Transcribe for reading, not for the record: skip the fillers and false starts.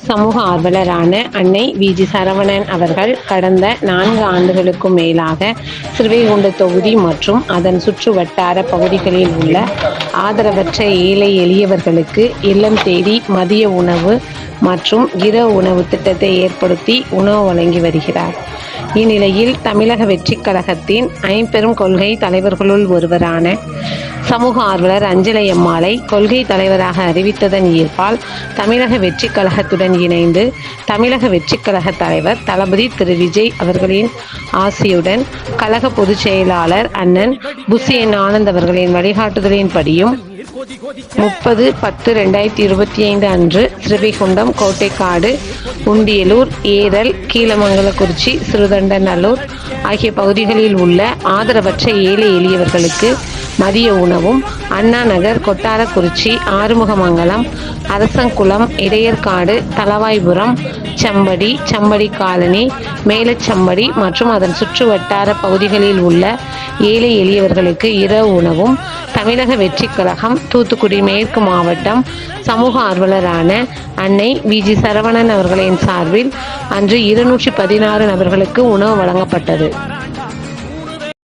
சமூக ஆர்வலரான அன்னை வி.ஜி. சரவணன் அவர்கள் கடந்த 4 ஆண்டுகளுக்கும் மேலாக ஸ்ரீவைகுண்ட தொகுதி மற்றும் அதன் சுற்று வட்டார பகுதிகளில் உள்ள ஆதரவற்ற ஏழை எளியவர்களுக்கு இல்லம் தேடி மதிய உணவு மற்றும் இரவு உணவு திட்டத்தை ஏற்படுத்தி உணவு வழங்கி வருகிறார். இந்நிலையில் தமிழக வெற்றிக் கழகத்தின் ஐம்பெரும் கொள்கை தலைவர்களுள் ஒருவரான சமூக ஆர்வலர் அஞ்சலை அம்மாளை கொள்கை தலைவராக அறிவித்ததன் ஈர்ப்பால் தமிழக வெற்றிக் கழகத்துடன் இணைந்து தமிழக வெற்றிக் கழக தலைவர் தளபதி திரு விஜய் அவர்களின் ஆசியுடன் கழக பொதுச் செயலாளர் அண்ணன் புசியன் ஆனந்த் அவர்களின் வழிகாட்டுதலின்படியும் 30/10/2025 அன்று ஸ்ரீவைகுண்டம், கோட்டைக்காடு, உண்டியலூர், ஏரல், கீழமங்கலக்குறிச்சி, சிறுதண்டநல்லூர் ஆகிய பகுதிகளில் உள்ள ஆதரவற்ற ஏழை எளியவர்களுக்கு மதிய உணவும் அண்ணா நகர், கொட்டாரக்குறிச்சி, ஆறுமுகமங்கலம், அரசங்குளம், இடையர்காடு, தளவாய்புரம், சம்படி, சம்படி காலனி, மேலச்சம்படி மற்றும் அதன் சுற்று வட்டார பகுதிகளில் உள்ள ஏழை எளியவர்களுக்கு இரவு உணவும் தமிழக வெற்றிக் கழகம் தூத்துக்குடி மேற்கு மாவட்டம் சமூக ஆர்வலரான அன்னை வி.ஜி. சரவணன் அவர்களின் சார்பில் அன்று 216 நபர்களுக்கு உணவு வழங்கப்பட்டது.